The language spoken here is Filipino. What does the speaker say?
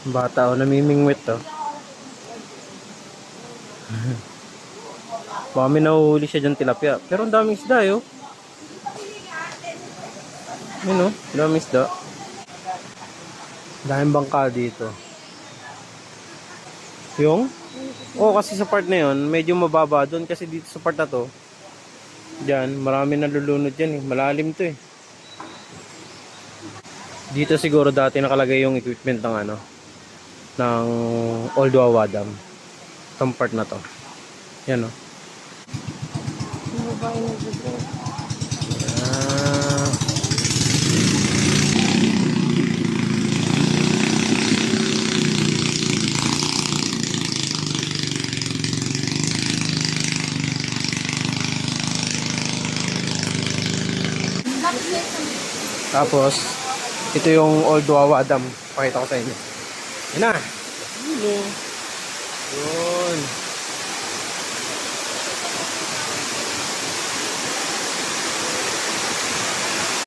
Bata o namimingwit to. Baka may nahuhuli siya dyan tilapia. Pero ang daming isda eh, oh. Yun oh, daming isda. Daming bangka dito. Yung? Oo, kasi sa part na yun, medyo mababa doon. Kasi dito sa part na to, dyan, marami nalulunod dyan eh. Malalim to eh. Dito siguro dati nakalagay yung equipment ng ano, ng Old Wawa Dam. Itong part na to. Yan oh. Ah. Tapos, ito yung Old Wawa Dam. Pakita ko sa inyo. Yan na. Yun.